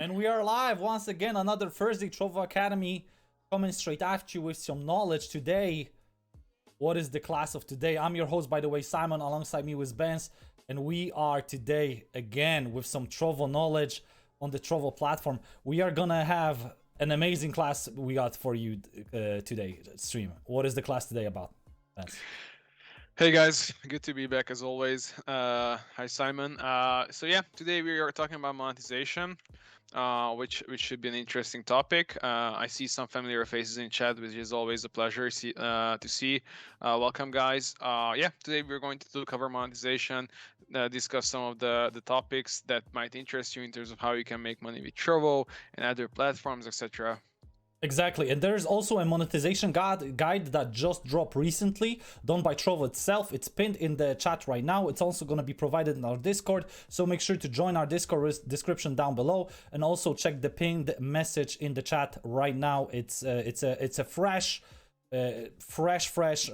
And we are live once again, another Thursday Trovo Academy coming straight after you with some knowledge today. What is the class of today? I'm your host, by the way, Simon, alongside me with Benz, and we are today again with some Trovo knowledge on the Trovo platform. We are gonna have an amazing class we got for you today, stream. What is the class today about, Benz? Hey guys, good to be back as always. Hi Simon. So yeah, today we are talking about monetization, which should be an interesting topic. I see some familiar faces in chat, which is always a pleasure to see. Welcome guys. Yeah, today we're going to cover monetization, discuss some of the topics that might interest you in terms of how you can make money with Trovo and other platforms, etc. Exactly, and there's also a monetization guide that just dropped recently, done by Trovo itself. It's pinned in the chat right now. It's also going to be provided in our Discord, so make sure to join our Discord description down below, and also check the pinned message in the chat right now. It's a fresh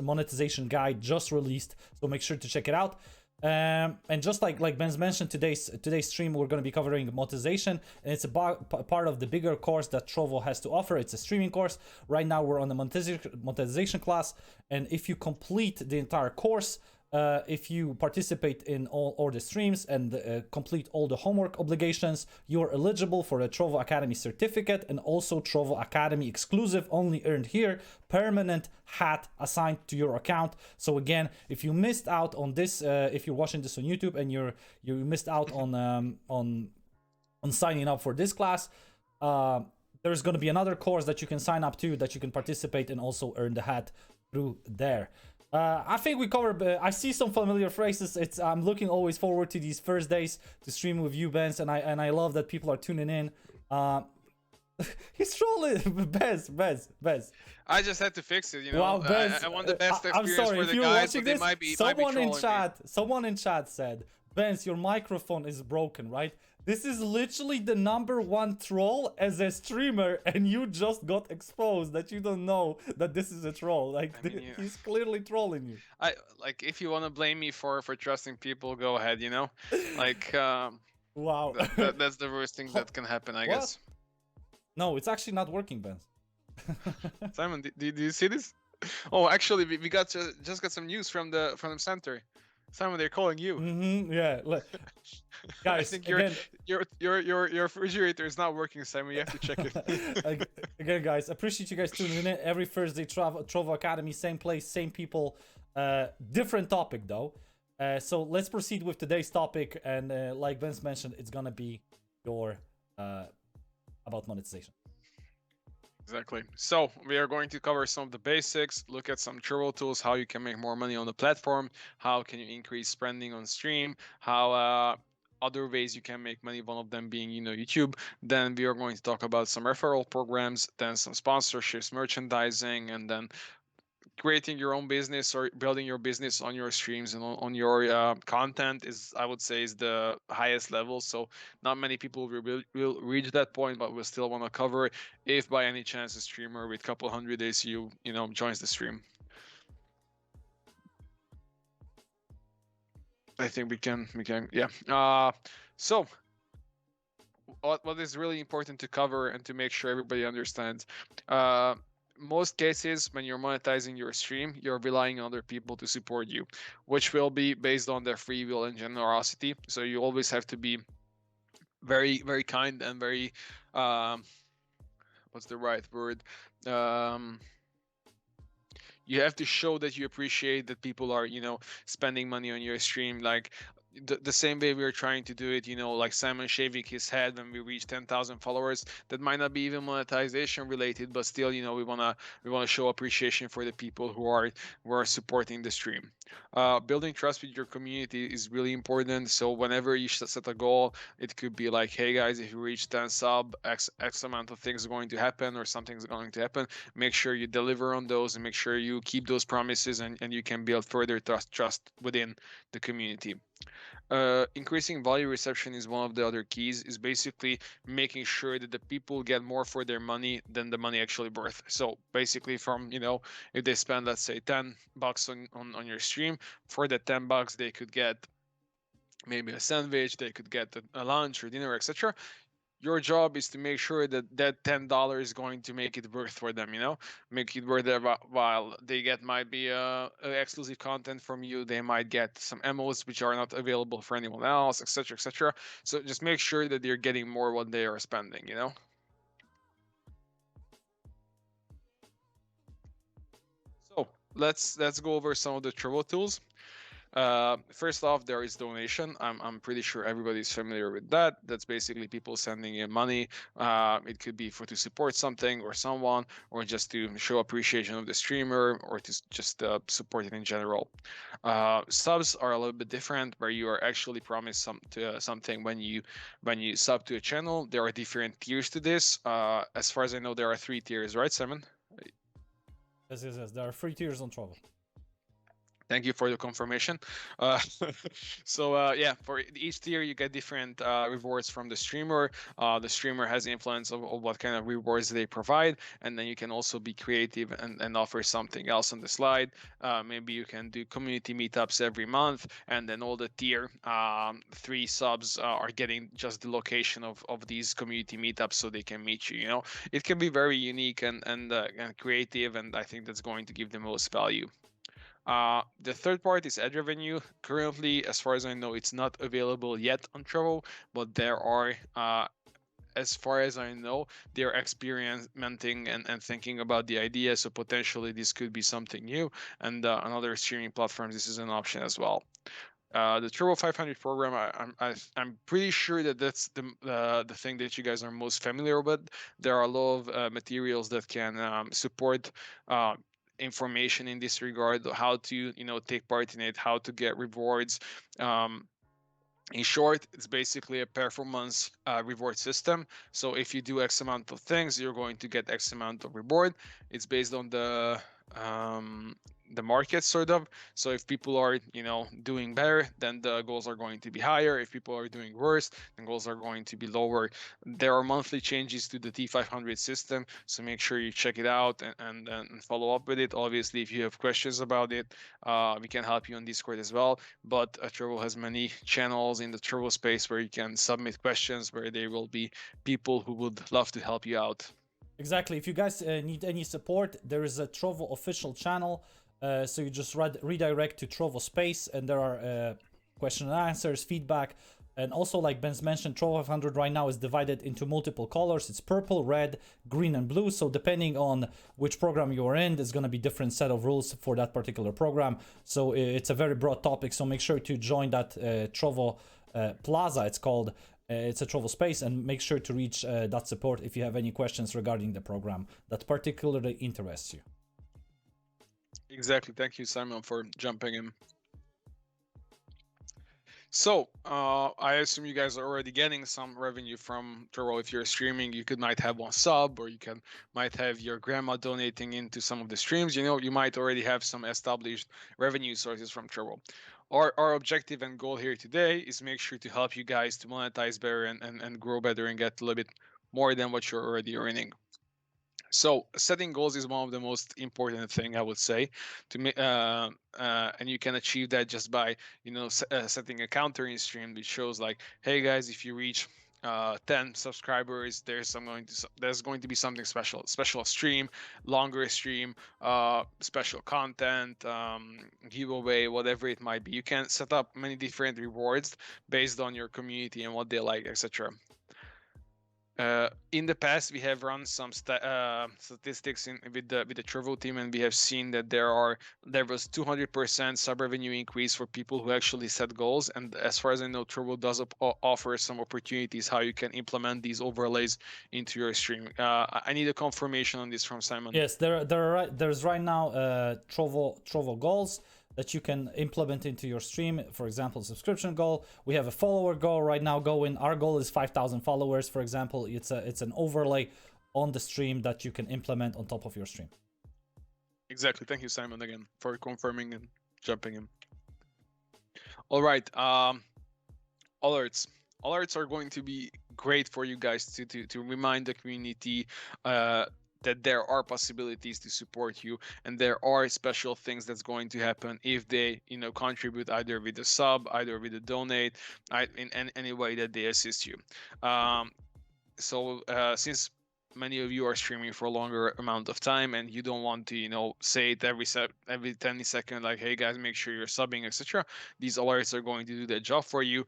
monetization guide just released, so make sure to check it out. And just like Ben's mentioned, today's stream we're going to be covering monetization, and it's a part of the bigger course that Trovo has to offer. It's a streaming course. Right now we're on the monetization class, and if you complete the entire course, if you participate in all the streams and complete all the homework obligations, you're eligible for a Trovo Academy certificate, and also Trovo Academy exclusive, only earned here, permanent hat assigned to your account. So again, if you missed out on this, if you're watching this on YouTube and you missed out on signing up for this class, there's going to be another course that you can sign up to, that you can participate and also earn the hat through there. I think we covered. I see some familiar phrases. I'm looking always forward to these Thursdays to stream with you, Benz, and I love that people are tuning in. He's trolling, Bez. I just had to fix it, you know. Wow, Bez, I want the best I'm experience sorry for if the you're guys, watching but they this. might be Someone in chat said, Benz, your microphone is broken, right? This is literally the #1 troll as a streamer, and you just got exposed that you don't know that this is a troll. Like, I mean, he's clearly trolling you. Like, if you want to blame me for trusting people, go ahead, you know. Like, wow, that's the worst thing that can happen, I guess. No, it's actually not working, Ben. Simon, do you see this? Oh, actually, we just got some news from the center. Simon, they're calling you. Yeah, guys. I think again, your refrigerator is not working, Simon. You have to check it. Again, guys, appreciate you guys tuning in every Thursday. Trovo Academy, same place, same people, different topic though. So let's proceed with today's topic, and like Vince mentioned, it's gonna be your about monetization. Exactly. So we are going to cover some of the basics, look at some Trovo tools, how you can make more money on the platform, how can you increase spending on stream, how other ways you can make money, one of them being, you know, YouTube. Then we are going to talk about some referral programs, then some sponsorships, merchandising, and then creating your own business or building your business on your streams and on your content is, I would say, is the highest level. So not many people will reach that point, but we still want to cover it if by any chance a streamer with a couple hundred days you know joins the stream. I think we can yeah. So what is really important to cover and to make sure everybody understands, most cases when you're monetizing your stream, you're relying on other people to support you, which will be based on their free will and generosity. So you always have to be very, very kind and very what's the right word, you have to show that you appreciate that people are, you know, spending money on your stream. Like the same way we are trying to do it, you know, like Simon shaving his head when we reach 10,000 followers. That might not be even monetization related, but still, you know, we wanna show appreciation for the people who are supporting the stream. Building trust with your community is really important. So whenever you set a goal, it could be like, hey guys, if you reach 10 sub, X amount of things are going to happen, or something's going to happen. Make sure you deliver on those and make sure you keep those promises, and you can build further trust within the community. Increasing value reception is one of the other keys, is basically making sure that the people get more for their money than the money actually worth. So basically from, you know, if they spend, let's say $10 on your stream, for the $10 they could get maybe a sandwich, they could get a lunch or dinner, etc. Your job is to make sure that that $10 is going to make it worth for them, make it worth their while. They get might be exclusive content from you. They might get some emos which are not available for anyone else, etc., etc. So just make sure that they're getting more what they are spending. So let's go over some of the Trovo tools. First off, there is donation. I'm pretty sure everybody's familiar with that. That's basically people sending in money. It could be to support something or someone, or just to show appreciation of the streamer, or to just support it in general. Subs are a little bit different, where you are actually promised something when you sub to a channel. There are different tiers to this. As far as I know, there are 3 tiers, right, Simon? Yes. There are 3 tiers on Trovo. Thank you for the confirmation. Yeah, for each tier you get different rewards from the streamer. The streamer has influence of what kind of rewards they provide, and then you can also be creative and offer something else on the slide. Maybe you can do community meetups every month, and then all the tier 3 subs are getting just the location of these community meetups so they can meet you. It can be very unique and creative, and I think that's going to give the most value. The third part is ad revenue. Currently, as far as I know, it's not available yet on Trovo, but there are, as far as I know, they're experimenting and thinking about the idea. So potentially this could be something new. And on other streaming platforms, this is an option as well. The Trovo 500 program, I'm pretty sure that that's the thing that you guys are most familiar with. There are a lot of materials that can support information in this regard, how to take part in it, how to get rewards. In short, it's basically a performance reward system. So if you do X amount of things, you're going to get X amount of reward. It's based on the market, sort of. So if people are doing better, then the goals are going to be higher. If people are doing worse, then goals are going to be lower. There are monthly changes to the T500 system, so make sure you check it out and follow up with it. Obviously, if you have questions about it, we can help you on Discord as well. But Trovo has many channels in the Trovo space where you can submit questions, where there will be people who would love to help you out. Exactly. If you guys need any support, there is a Trovo official channel. So you just redirect to Trovo Space, and there are question and answers, feedback, and also, like Ben's mentioned, Trovo 500 right now is divided into multiple colors. It's purple, red, green, and blue. So depending on which program you are in, there's going to be different set of rules for that particular program. So it's a very broad topic. So make sure to join that Trovo Plaza, it's called. It's a Trovo Space, and make sure to reach that support if you have any questions regarding the program that particularly interests you. Exactly. Thank you, Simon, for jumping in. So I assume you guys are already getting some revenue from Trovo. If you're streaming, you might have one sub, or might have your grandma donating into some of the streams. You might already have some established revenue sources from Trovo. Our objective and goal here today is make sure to help you guys to monetize better and grow better and get a little bit more than what you're already earning. So setting goals is one of the most important thing, I would say, and you can achieve that just by setting a counter in stream that shows like, hey guys, if you reach 10 subscribers, there's going to be something special stream, longer stream, special content, giveaway, whatever it might be. You can set up many different rewards based on your community and what they like, etc. In the past, we have run some statistics with the Trovo team, and we have seen that there was 200% sub revenue increase for people who actually set goals. And as far as I know, Trovo does offer some opportunities how you can implement these overlays into your stream. I need a confirmation on this from Simon. Yes, there's right now Trovo goals that you can implement into your stream. For example, subscription goal. We have a follower goal right now going. Our goal is 5,000 followers, for example. It's an overlay on the stream that you can implement on top of your stream. Exactly. Thank you, Simon, again for confirming and jumping in. All right. Alerts. Alerts are going to be great for you guys to remind the community that there are possibilities to support you, and there are special things that's going to happen if they contribute either with a sub, either with a donate, in any way that they assist you. So since many of you are streaming for a longer amount of time and you don't want to, you know, say it every 10 seconds, like, hey guys, make sure you're subbing, etc. These alerts are going to do their job for you.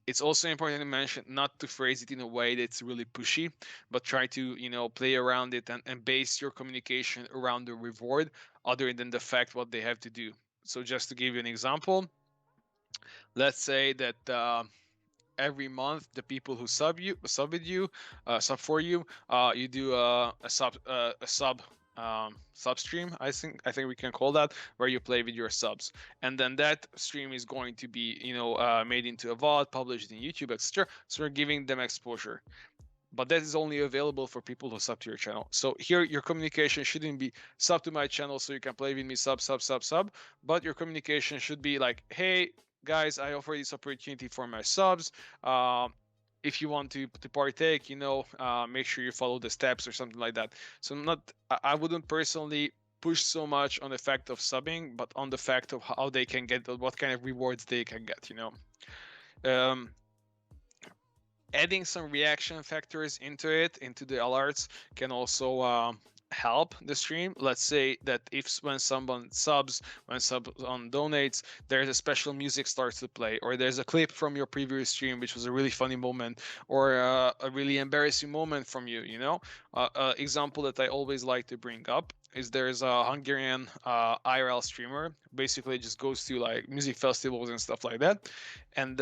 It's also important to mention not to phrase it in a way that's really pushy, but try to, you know, play around it and base your communication around the reward other than the fact what they have to do. So just to give you an example, let's say that every month the people who sub for you, you do a sub stream. I think we can call that, where you play with your subs, and then that stream is going to be, you know, made into a VOD, published in YouTube, etc. So we're giving them exposure, but that is only available for people who sub to your channel. So here your communication shouldn't be sub to my channel so you can play with me, sub, but your communication should be like, hey guys, I offer this opportunity for my subs. If you want to partake, you know, make sure you follow the steps or something like that. So I wouldn't personally push so much on the fact of subbing, but on the fact of how they can get, what kind of rewards they can get, you know. Adding some reaction factors into the alerts, can also help the stream. Let's say that when someone subs, when someone donates, there's a special music starts to play, or there's a clip from your previous stream which was a really funny moment, or a really embarrassing moment from you, you know. Example that I always like to bring up is there's a Hungarian IRL streamer, basically just goes to like music festivals and stuff like that, and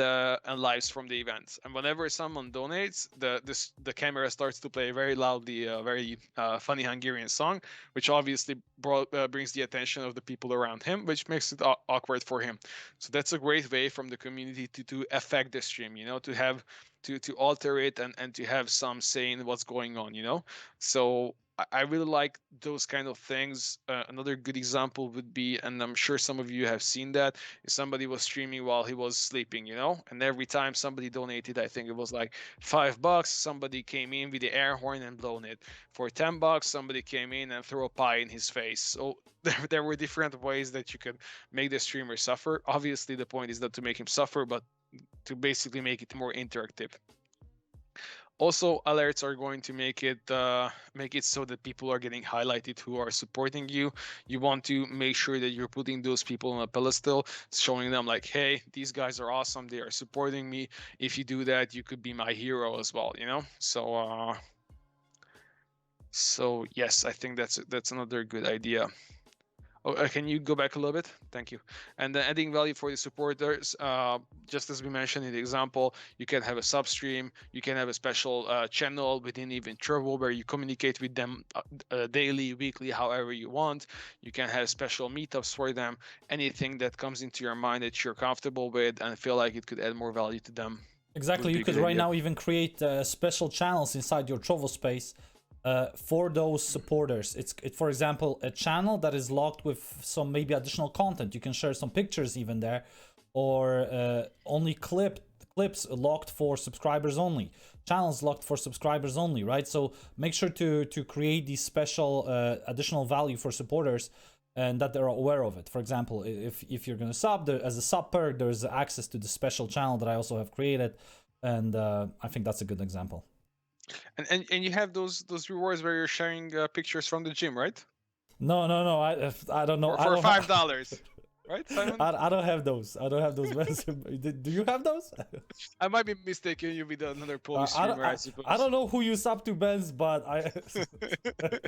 lives from the events. And whenever someone donates, the camera starts to play very loudly a very funny Hungarian song, which obviously brings the attention of the people around him, which makes it awkward for him. So that's a great way from the community to affect the stream, you know, to have to alter it and to have some say in what's going on, you know. So I really like those kind of things. Another good example would be, and I'm sure some of you have seen that, is somebody was streaming while he was sleeping, you know, and every time somebody donated, I think it was like $5, somebody came in with the air horn and blown it. For $10, somebody came in and threw a pie in his face. So there were different ways that you could make the streamer suffer. Obviously, the point is not to make him suffer, but to basically make it more interactive. Also, alerts are going to make it so that people are getting highlighted who are supporting you. You want to make sure that you're putting those people on a pedestal, showing them like, hey, these guys are awesome, they are supporting me. If you do that, you could be my hero as well, you know. So yes, I think that's another good idea. Oh, can you go back a little bit? Thank you. And then adding value for the supporters, just as we mentioned in the example, you can have a substream, you can have a special channel within even Trovo where you communicate with them daily, weekly, however you want. You can have special meetups for them, anything that comes into your mind that you're comfortable with and feel like it could add more value to them. Exactly, you could right now even create special channels inside your Trovo space for those supporters. It's for example, a channel that is locked with some maybe additional content. You can share some pictures even there, or only clips locked for subscribers only. Channels locked for subscribers only, right? So make sure to create these special additional value for supporters, and that they're aware of it. For example, if you're gonna sub, as a sub perk, there's access to the special channel that I also have created, and I think that's a good example. And you have those rewards where you're sharing pictures from the gym, right? No, I don't know. For $5, right, Simon? I don't have those. I don't have those. Do you have those? I might be mistaken you with another Polish streamer, I suppose. I don't know who you sub to, Benz, but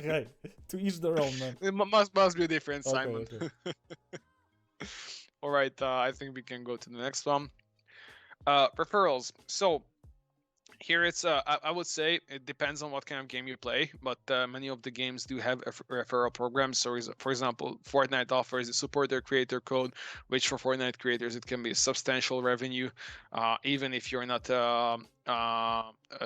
hey, to each their own, man. It must be different, Simon. Okay. All right, I think we can go to the next one. Referrals. So here it's I would say it depends on what kind of game you play, but many of the games do have referral programs. So for example, Fortnite offers a supporter creator code, which for Fortnite creators it can be a substantial revenue, even if you're not a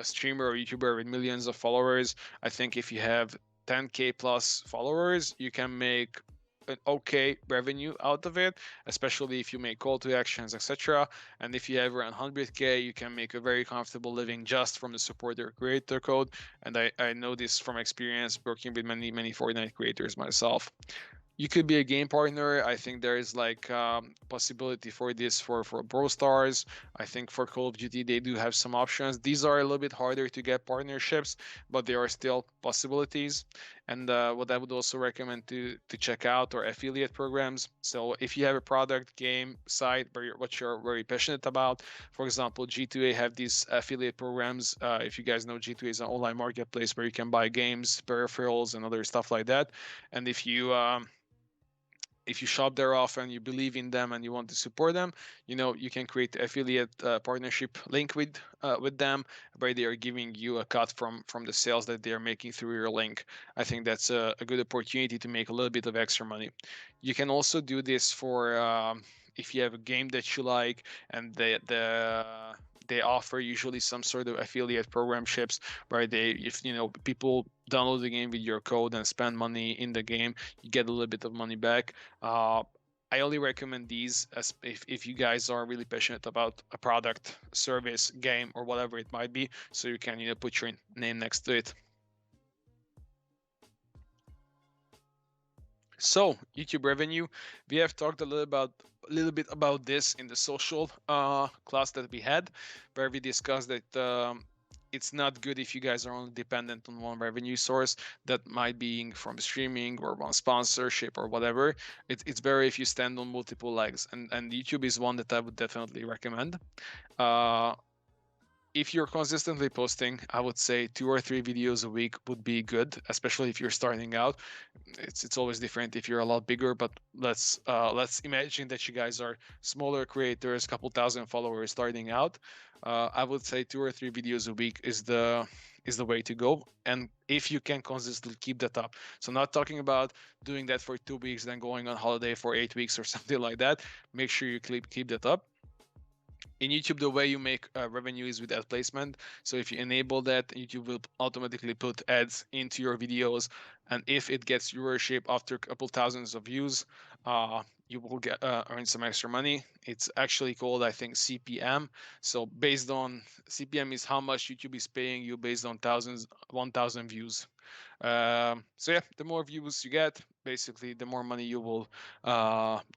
streamer or YouTuber with millions of followers. I think if you have 10K plus followers, you can make an okay revenue out of it, especially if you make call to actions, etc. And if you have around 100K, you can make a very comfortable living just from the supporter creator code. And I know this from experience working with many Fortnite creators myself. You could be a game partner. I think there is like possibility for this for Brawl Stars. I think for Call of Duty they do have some options. These are a little bit harder to get partnerships, but there are still possibilities. And what I would also recommend to check out are affiliate programs. So if you have a product, game, site, what you're very passionate about, for example, G2A have these affiliate programs. If you guys know, G2A is an online marketplace where you can buy games, peripherals, and other stuff like that. And if you shop there often, you believe in them and you want to support them, you can create affiliate partnership link with them, where they are giving you a cut from the sales that they are making through your link. I think that's a good opportunity to make a little bit of extra money. You can also do this for if you have a game that you like, and they offer usually some sort of affiliate program ships, where if people download the game with your code and spend money in the game, you get a little bit of money back. I only recommend these as if you guys are really passionate about a product, service, game, or whatever it might be, so you can put your name next to it. So YouTube revenue, we have talked a little bit about this in the social class that we had, where we discussed that it's not good if you guys are only dependent on one revenue source. That might be from streaming or one sponsorship or whatever. It's better if you stand on multiple legs, and YouTube is one that I would definitely recommend. If you're consistently posting, I would say 2 or 3 videos a week would be good, especially if you're starting out. It's always different if you're a lot bigger, but let's imagine that you guys are smaller creators, couple thousand followers starting out. I would say 2 or 3 videos a week is the way to go, and if you can consistently keep that up. So not talking about doing that for 2 weeks, then going on holiday for 8 weeks or something like that. Make sure you keep that up. In YouTube, the way you make revenue is with ad placement. So if you enable that, YouTube will automatically put ads into your videos, and if it gets viewership after a couple thousands of views, you will get earn some extra money. It's actually called, I think, CPM. So based on CPM is how much YouTube is paying you based on 1,000 views. So yeah, the more views you get, basically the more money you will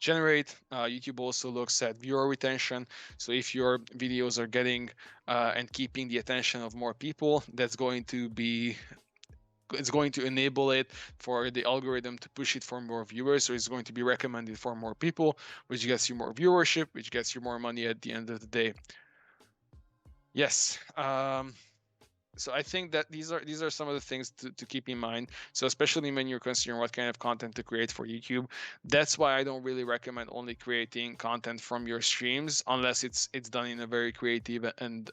generate. YouTube also looks at viewer retention. So if your videos are getting and keeping the attention of more people, it's going to enable it for the algorithm to push it for more viewers. So it's going to be recommended for more people, which gets you more viewership, which gets you more money at the end of the day. Yes. So I think that these are some of the things to keep in mind. So especially when you're considering what kind of content to create for YouTube, that's why I don't really recommend only creating content from your streams unless it's done in a very creative and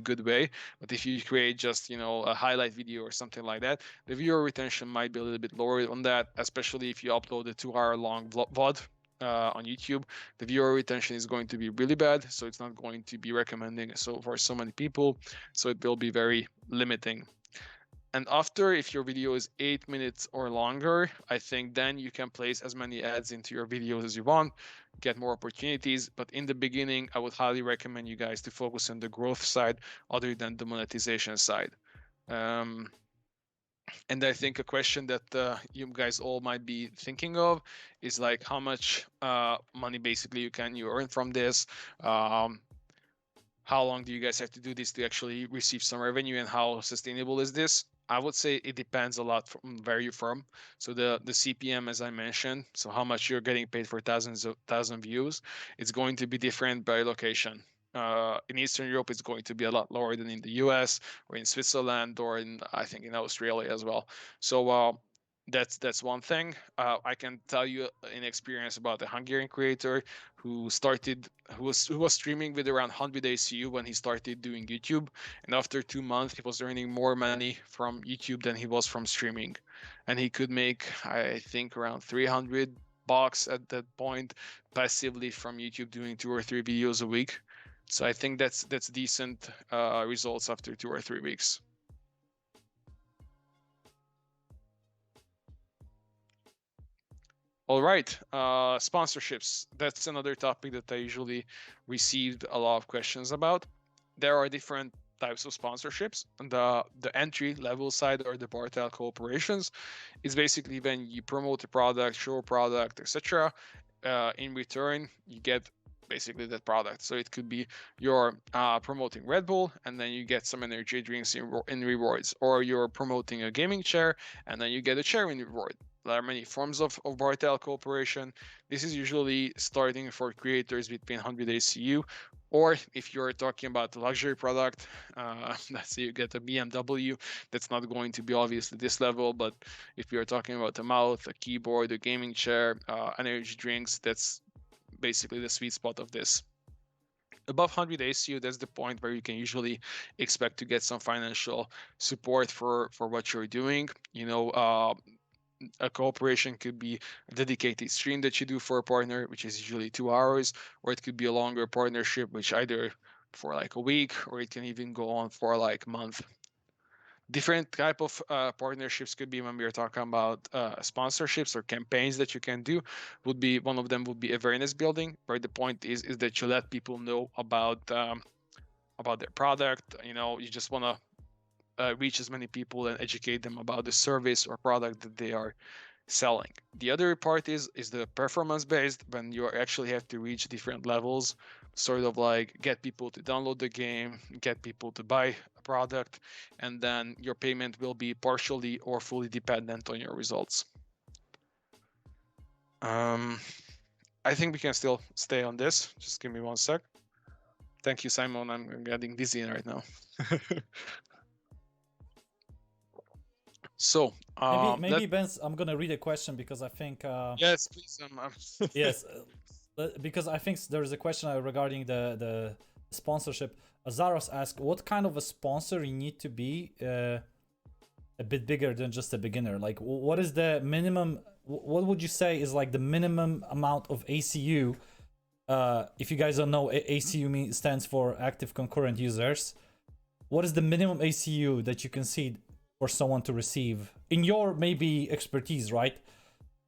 good way. But if you create just a highlight video or something like that, the viewer retention might be a little bit lower on that, especially if you upload a 2-hour long VOD. On YouTube, the viewer retention is going to be really bad, so it's not going to be recommending for so many people, so it will be very limiting. And after, if your video is 8 minutes or longer, I think then you can place as many ads into your videos as you want, get more opportunities. But in the beginning, I would highly recommend you guys to focus on the growth side other than the monetization side. And I think a question that you guys all might be thinking of is like how much money basically you earn from this. How long do you guys have to do this to actually receive some revenue, and how sustainable is this? I would say it depends a lot from where you're from. So the CPM, as I mentioned, so how much you're getting paid for thousand views, it's going to be different by location. In Eastern Europe, it's going to be a lot lower than in the US or in Switzerland or I think in Australia as well. So that's one thing. I can tell you an experience about a Hungarian creator who was streaming with around 100 ACU when he started doing YouTube, and after 2 months he was earning more money from YouTube than he was from streaming, and he could make, I think, around $300 at that point passively from YouTube, doing 2 or 3 videos a week. So I think that's decent results after 2 or 3 weeks. All right, sponsorships. That's another topic that I usually received a lot of questions about. There are different types of sponsorships. And the entry level side, or the barter cooperations, is basically when you promote a product, show a product, etc. In return, you get basically that product. So it could be you're promoting Red Bull, and then you get some energy drinks in rewards, or you're promoting a gaming chair, and then you get a chair in reward. There are many forms of Bartel cooperation. This is usually starting for creators between 100 ACU, or if you're talking about a luxury product, let's say you get a BMW, that's not going to be obviously this level, but if you're talking about a mouse, a keyboard, a gaming chair, energy drinks, that's basically the sweet spot of this. Above 100 ACU, that's the point where you can usually expect to get some financial support for what you're doing. A cooperation could be a dedicated stream that you do for a partner, which is usually 2 hours, or it could be a longer partnership, which either for like a week, or it can even go on for like a month. Different type of partnerships could be, when we are talking about sponsorships or campaigns that you can do, would be, one of them would be awareness building, where the point is that you let people know about their product. You just want to reach as many people and educate them about the service or product that they are selling. The other part is the performance based, when you actually have to reach different levels, sort of like get people to download the game, get people to buy a product, and then your payment will be partially or fully dependent on your results. I think we can still stay on this. Just give me 1 sec. Thank you, Simon. I'm getting dizzy right now. So maybe Ben's, I'm gonna read a question because I think yes, please. yes, because I think there is a question regarding the sponsorship. Azaros asked, what kind of a sponsor you need to be a bit bigger than just a beginner? Like, what is the minimum? What would you say is like the minimum amount of ACU? If you guys don't know, ACU stands for active concurrent users. What is the minimum ACU that you can see for someone to receive in your maybe expertise, right?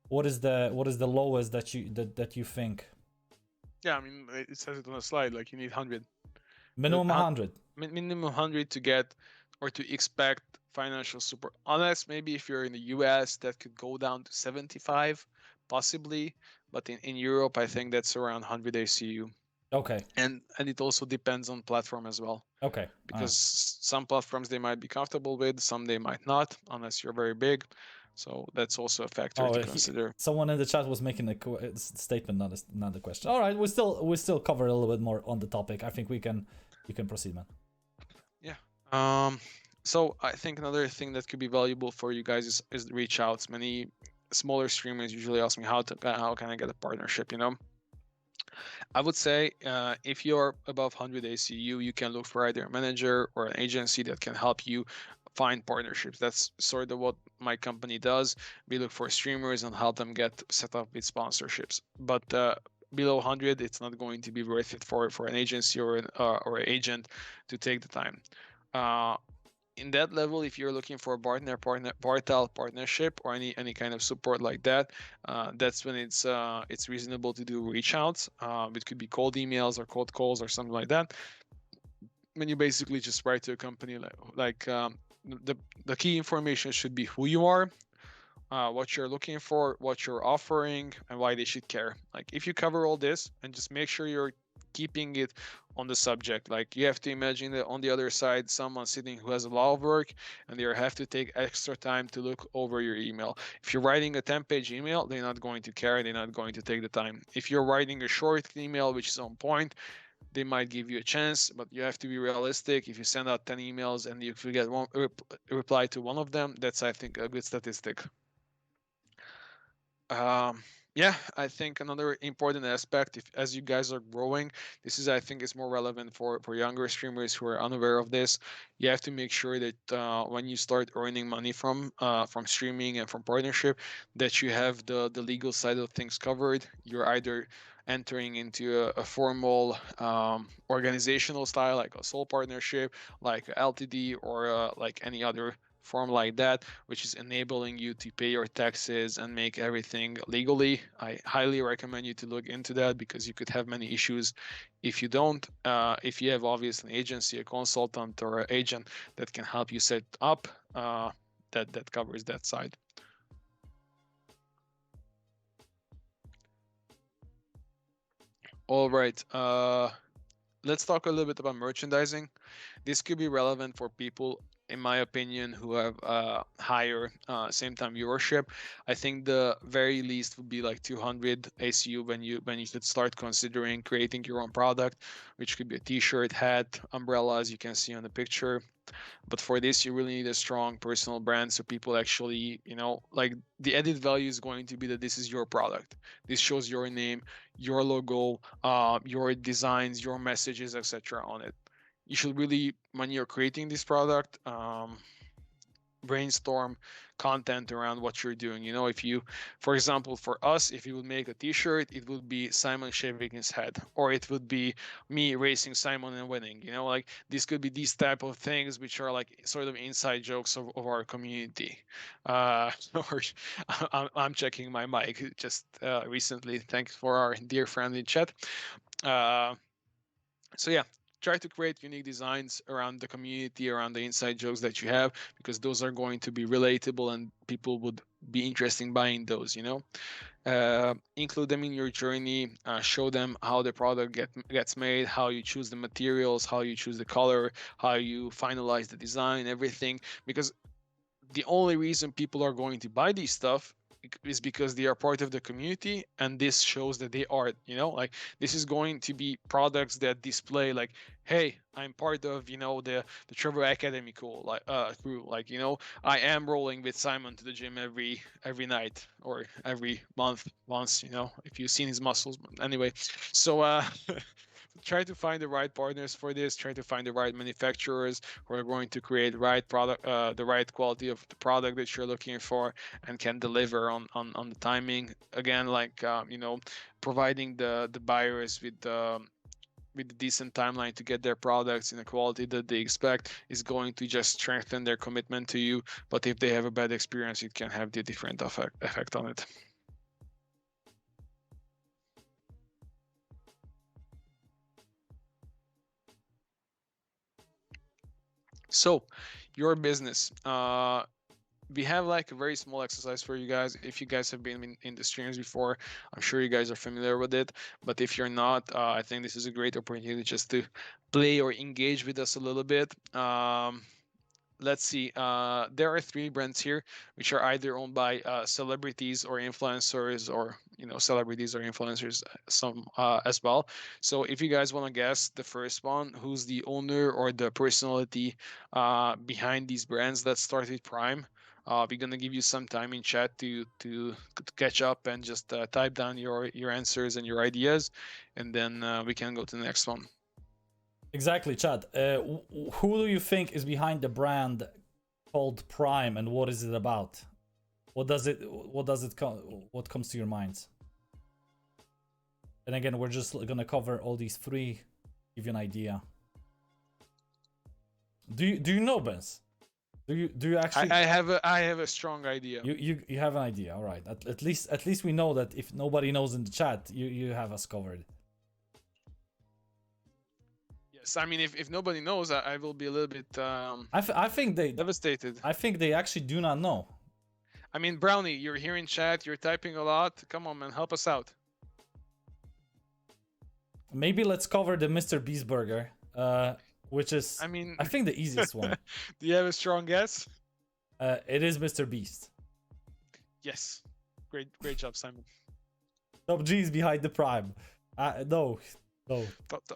What is the lowest that you think? Yeah, I mean, it says it on the slide, like you need 100. Minimum 100. Minimum 100 to get or to expect financial support. Unless maybe if you're in the US, that could go down to 75, possibly. But in Europe, I think that's around 100 ACU. Okay. And it also depends on platform as well. Okay. Because some platforms they might be comfortable with, some they might not, unless you're very big. So that's also a factor to consider. Someone in the chat was making a statement, not a question. All right, we still cover a little bit more on the topic. I think you can proceed, man. Yeah. So I think another thing that could be valuable for you guys is reach outs. Many smaller streamers usually ask me how can I get a partnership. I would say if you're above 100 ACU, you can look for either a manager or an agency that can help you find partnerships. That's sort of what my company does. We look for streamers and help them get set up with sponsorships. But below 100, it's not going to be worth it for an agency or an agent to take the time. In that level, if you're looking for a bartel partnership or any kind of support like that, that's when it's reasonable to do reach outs. It could be cold emails or cold calls or something like that. When you basically just write to a company, the key information should be who you are, what you're looking for, what you're offering, and why they should care. Like if you cover all this and just make sure you're keeping it on the subject, like you have to imagine that on the other side someone sitting who has a lot of work and they have to take extra time to look over your email. If you're writing a 10-page email, they're not going to care, they're not going to take the time. If you're writing a short email which is on point, they might give you a chance, but you have to be realistic. If you send out 10 emails and you get one reply to one of them, that's I think a good statistic. Yeah, I think another important aspect, as you guys are growing, this is I think is more relevant for younger streamers who are unaware of this. You have to make sure that when you start earning money from streaming and from partnership, that you have the legal side of things covered. You're either entering into a formal organizational style, like a sole partnership, like a LTD, or like any other form like that, which is enabling you to pay your taxes and make everything legally. I highly recommend you to look into that because you could have many issues if you don't. If you have obviously an agency, a consultant, or an agent that can help you set up, that covers that side. All right. Let's talk a little bit about merchandising. This could be relevant for people, in my opinion, who have higher same time viewership. I think the very least would be like 200 ACU when you should start considering creating your own product, which could be a t-shirt, hat, umbrella, as you can see on the picture. But for this, you really need a strong personal brand, so people actually, like, the added value is going to be that this is your product. This shows your name, your logo, your designs, your messages, etc. on it. You should really, when you're creating this product, brainstorm content around what you're doing. If you, for example, for us, if you would make a t-shirt, it would be Simon shaving his head, or it would be me racing Simon and winning. Like, this could be these type of things which are like sort of inside jokes of our community. Or I'm checking my mic just recently. Thanks for our dear friendly chat. So yeah, try to create unique designs around the community, around the inside jokes that you have, because those are going to be relatable and people would be interested in buying those. Include them in your journey, show them how the product gets made, how you choose the materials, how you choose the color, how you finalize the design, everything. Because the only reason people are going to buy these stuff is because they are part of the community, and this shows that they are, like, this is going to be products that display like, hey, I'm part of, the Trovo Academy crew, like, I am rolling with Simon to the gym every night or every month once, if you've seen his muscles. Anyway, so try to find the right partners for this. Try to find the right manufacturers who are going to create the right product, the right quality of the product that you're looking for, and can deliver on the timing. Again, like, providing the buyers with a decent timeline to get their products in the quality that they expect is going to just strengthen their commitment to you. But if they have a bad experience, it can have the different effect on it. So, your business. We have like a very small exercise for you guys. If you guys have been in the streams before, I'm sure you guys are familiar with it. But if you're not, I think this is a great opportunity just to play or engage with us a little bit. Let's see. There are 3 brands here, which are either owned by celebrities or influencers, or celebrities or influencers, some as well. So if you guys want to guess the first one, who's the owner or the personality behind these brands, let's start with Prime. We're gonna give you some time in chat to catch up and just type down your answers and your ideas, and then we can go to the next one. Exactly, Chad. Who do you think is behind the brand called Prime, and what is it about? What comes to your minds? And again, we're just gonna cover all these 3, give you an idea. Do you know, Benz? Do you actually? I have a strong idea. You have an idea. All right. At least we know that if nobody knows in the chat, you have us covered. I mean, if nobody knows, I will be a little bit I think they devastated. I think they actually do not know. I mean, Brownie, you're here in chat, you're typing a lot. Come on, man, help us out. Maybe let's cover the Mr. Beast burger, which is, I think, the easiest one. Do you have a strong guess? It is Mr. Beast. Yes, great job, Simon. Top G is behind the Prime. No.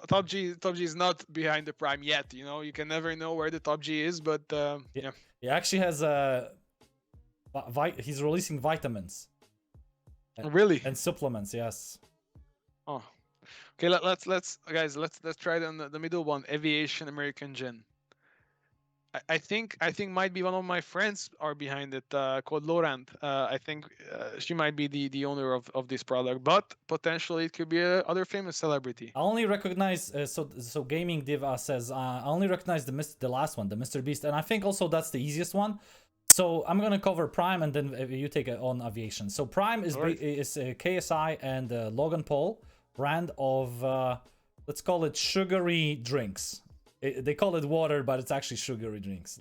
Top G is not behind the Prime yet. You can never know where the Top G is, but yeah. He actually has he's releasing vitamins. Really? And supplements, yes. Oh, okay. Let's guys, let's try the middle one. Aviation American Gin. I think might be one of my friends are behind it, called Laurent. I think she might be the owner of this product, but potentially it could be a other famous celebrity. I only recognize so gaming diva says I only recognize the last one, the Mr. Beast, and I think also that's the easiest one. So I'm gonna cover Prime and then you take it on aviation. So Prime is Alright. KSI and Logan Paul brand of let's call it sugary drinks. They call it water, but it's actually sugary drinks.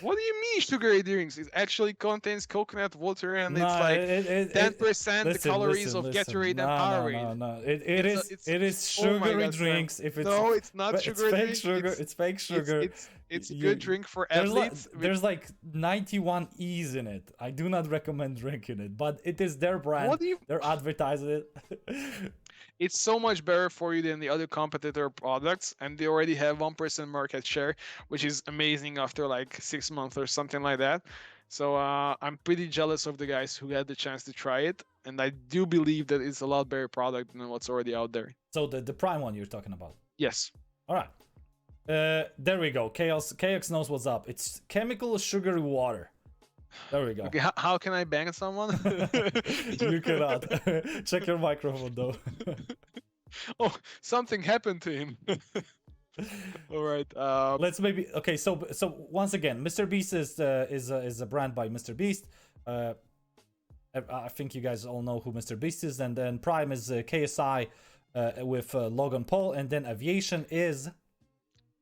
What do you mean sugary drinks? It actually contains coconut water and No, it's like it 10% the listen, calories listen, of listen. Gatorade and No, Powerade. no. It's It is oh my sugary God, Sam. drinks. If it's No, it's not but sugary it's fake drink. sugar. It's fake sugar. It's a You- good drink for There's athletes. there's like 91 E's in it. I do not recommend drinking it, but it is their brand. What do you? They're advertising it. It's so much better for you than the other competitor products, and they already have 1% market share, which is amazing after like 6 months or something like that. So I'm pretty jealous of the guys who had the chance to try it, and I do believe that it's a lot better product than what's already out there. So the Prime one you're talking about. Yes. All right. There we go. Chaos knows what's up. It's chemical sugary water. There we go. Okay, how can I bang someone? You cannot. Check your microphone though. Oh, something happened to him. All right. Let's maybe okay. So once again, Mr. Beast is a brand by Mr. Beast. I think you guys all know who Mr. Beast is, and then Prime is KSI with Logan Paul, and then Aviation is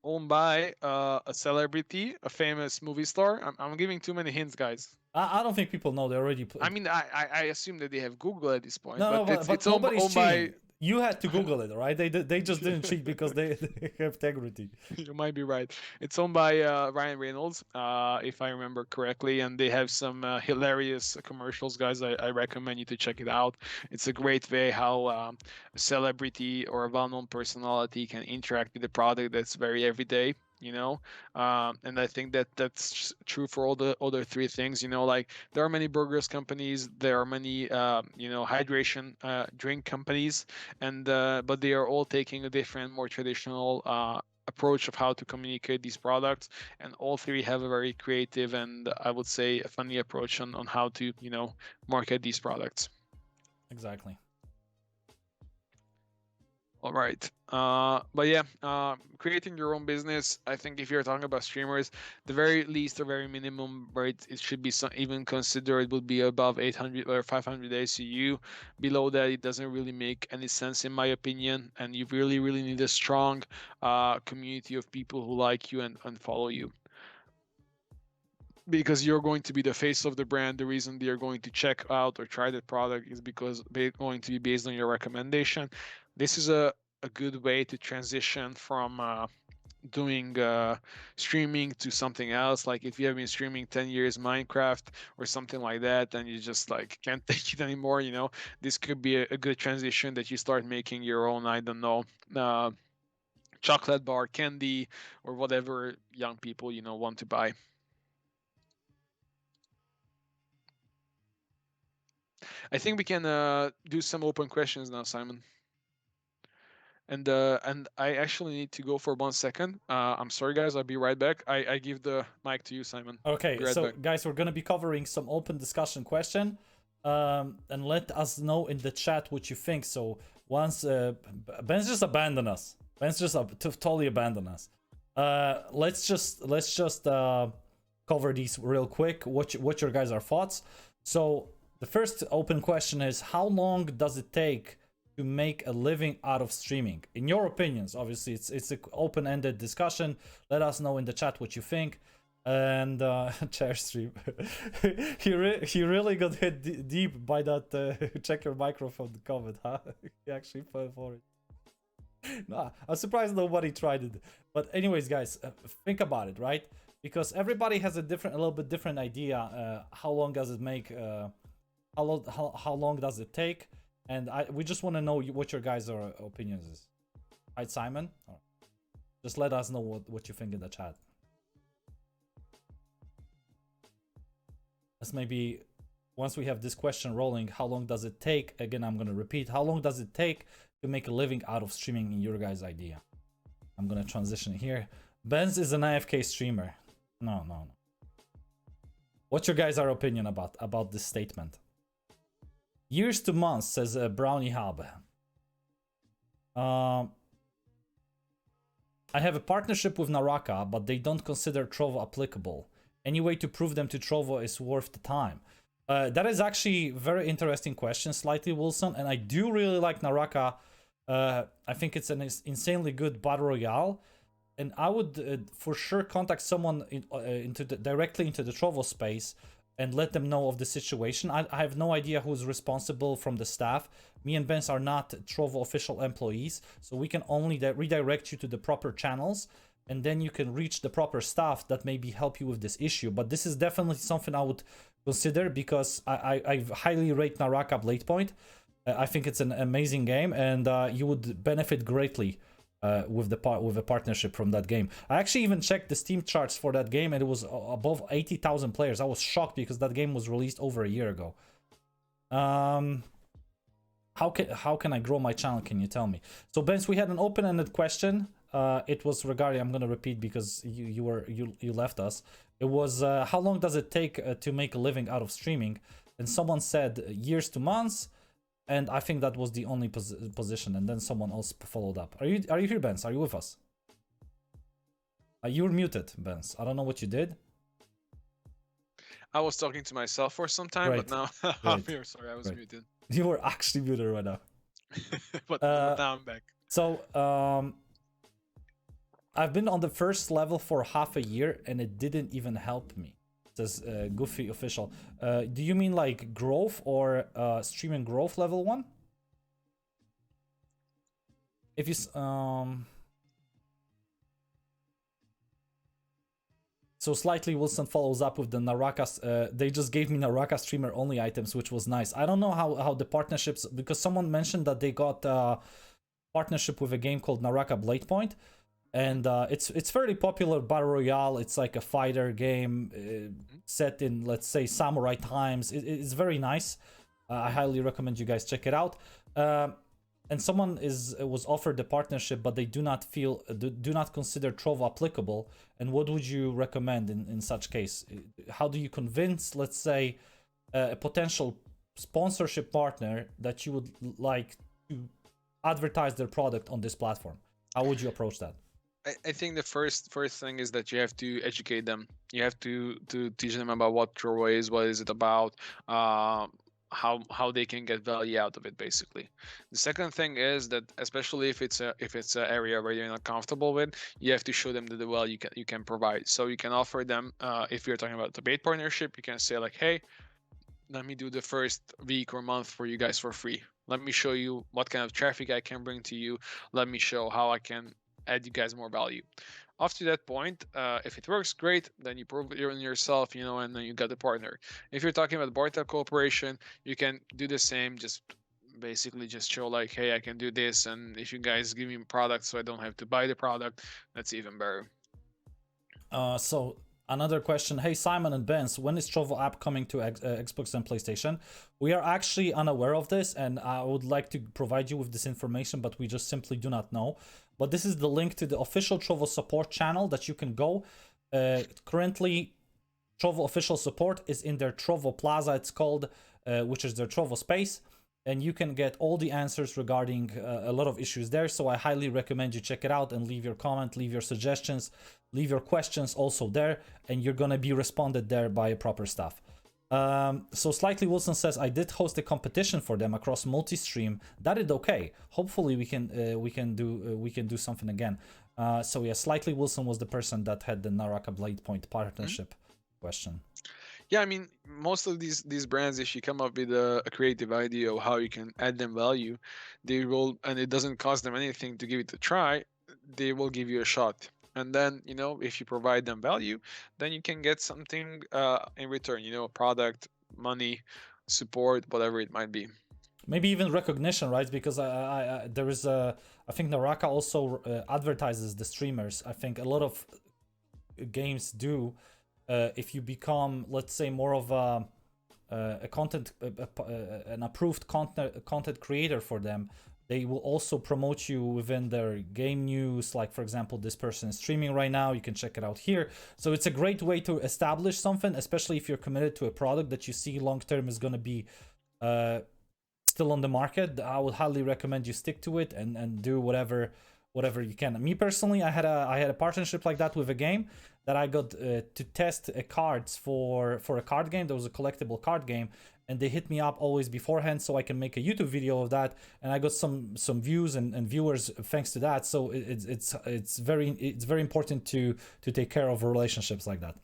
Owned by a celebrity, a famous movie star. I'm giving too many hints, guys. I don't think people know they already. I mean, I assume that they have Google at this point. No, but it's nobody's owned cheating. by. You had to Google it, right? They just didn't cheat because they have integrity. You might be right. It's owned by Ryan Reynolds, if I remember correctly, and they have some hilarious commercials, guys. I recommend you to check it out. It's a great way how a celebrity or a well-known personality can interact with the product that's very everyday. And I think that's true for all the other three things. Like there are many burgers companies, there are many hydration drink companies, and but they are all taking a different, more traditional approach of how to communicate these products, and all three have a very creative and I would say a funny approach on how to market these products. Exactly. All right. But yeah, creating your own business, I think if you're talking about streamers, the very least or very minimum where it should be even considered would be above 800 or 500 ACU. Below that, it doesn't really make any sense in my opinion. And you really, really need a strong community of people who like you and follow you. Because you're going to be the face of the brand. The reason they're going to check out or try the product is because they're going to be based on your recommendation. This is a good way to transition from doing streaming to something else. Like if you have been streaming 10 years Minecraft or something like that, and you just like can't take it anymore, this could be a good transition that you start making your own, I don't know, chocolate bar, candy, or whatever young people want to buy. I think we can do some open questions now, Simon. And I actually need to go for 1 second. I'm sorry, guys. I'll be right back. I give the mic to you, Simon. Okay, Right so back. guys, we're gonna be covering some open discussion question, and let us know in the chat what you think. So once Ben's just abandoned us. Ben's just totally abandoned us. Let's just cover these real quick. What your guys' are thoughts? So the first open question is, how long does it take to make a living out of streaming? In your opinions, obviously it's an open-ended discussion. Let us know in the chat what you think. And chair stream, he really got hit deep by that check your microphone comment, huh? He actually fell for it. No, I'm surprised nobody tried it. But anyways, guys, think about it, right? Because everybody has a little bit different idea. How long does it make? How long does it take? And we just want to know what your guys' opinions is. Right, Simon? Just let us know what you think in the chat. Let's maybe, once we have this question rolling, how long does it take? Again, I'm going to repeat. How long does it take to make a living out of streaming in your guys' idea? I'm going to transition here. Benz is an AFK streamer. No. What's your guys' opinion about this statement? Years to months, says Brownie Hub. I have a partnership with Naraka, but they don't consider Trovo applicable. Any way to prove them to Trovo is worth the time? That is actually a very interesting question, Slightly Wilson, and I do really like Naraka. I think it's an insanely good battle royale, and I would for sure contact someone directly into the Trovo space and let them know of the situation. I have no idea who's responsible from the staff. Me and Benz are not Trovo official employees, so we can only redirect you to the proper channels, and then you can reach the proper staff that maybe help you with this issue. But this is definitely something I would consider, because I highly rate Naraka Blade Point. I think it's an amazing game, and you would benefit greatly with a partnership from that game. I actually even checked the Steam charts for that game, and it was above 80,000 players. I was shocked because that game was released over a year ago. How can I grow my channel? Can you tell me? So Benz, we had an open-ended question. It was regarding, I'm gonna repeat because you left us. It was how long does it take to make a living out of streaming? And someone said years to months, and I think that was the only position. And then someone else followed up. Are you here, Benz? Are you with us? You're muted, Benz. I don't know what you did. I was talking to myself for some time, Right. but now I'm here. Sorry, I was muted. You were actually muted right now. but now I'm back. So I've been on the first level for half a year, and it didn't even help me. Says Goofy Official. Do you mean like growth or streaming growth level 1? If you So Slightly Wilson follows up with the Narakas. They just gave me Naraka streamer only items, which was nice. I don't know how the partnerships, because someone mentioned that they got a partnership with a game called Naraka Blade Point, and it's fairly popular battle royale. It's like a fighter game set in, let's say, samurai times. It's very nice. I highly recommend you guys check it out. And someone was offered the partnership, but they do not consider Trovo applicable. And what would you recommend in such case? How do you convince, let's say, a potential sponsorship partner that you would like to advertise their product on this platform? How would you approach that? I think the first thing is that you have to educate them. You have to teach them about what Trovo is, what is it about, how they can get value out of it, basically. The second thing is that, especially if it's an area where you're not comfortable with, you have to show them the value you can provide. So you can offer them, if you're talking about the paid partnership, you can say like, hey, let me do the first week or month for you guys for free. Let me show you what kind of traffic I can bring to you. Let me show how I can add you guys more value. After that point, if it works, great, then you prove it on yourself, and then you got the partner. If you're talking about barter cooperation, you can do the same, just basically just show like, hey, I can do this, and if you guys give me product so I don't have to buy the product, that's even better. So another question. Hey, Simon and Benz, when is Trovo app coming to Xbox and PlayStation? We are actually unaware of this, and I would like to provide you with this information, but we just simply do not know. But this is the link to the official Trovo support channel that you can go. Currently, Trovo official support is in their Trovo Plaza, it's called, which is their Trovo space. And you can get all the answers regarding a lot of issues there. So I highly recommend you check it out and leave your comment, leave your suggestions, leave your questions also there. And you're going to be responded there by proper staff. So Slightly Wilson says, I did host a competition for them across multi-stream. That is okay. Hopefully we can do something again. So yeah, Slightly Wilson was the person that had the Naraka Blade Point partnership question. Yeah, I mean, most of these brands, if you come up with a creative idea of how you can add them value, they will, and it doesn't cost them anything to give it a try, they will give you a shot. And then, if you provide them value, then you can get something in return, product, money, support, whatever it might be. Maybe even recognition, right? Because there is I think Naraka also advertises the streamers. I think a lot of games do. If you become, let's say, more of an approved content creator for them, They will also promote you within their game news. Like, for example, this person is streaming right now. You can check it out here. So it's a great way to establish something, especially if you're committed to a product that you see long term is going to be still on the market. I would highly recommend you stick to it and do whatever you can. Me personally, I had a partnership like that with a game that I got to test cards for a card game. There was a collectible card game, and they hit me up always beforehand so I can make a YouTube video of that, and I got some views and viewers thanks to that. So it's very important to take care of relationships like that.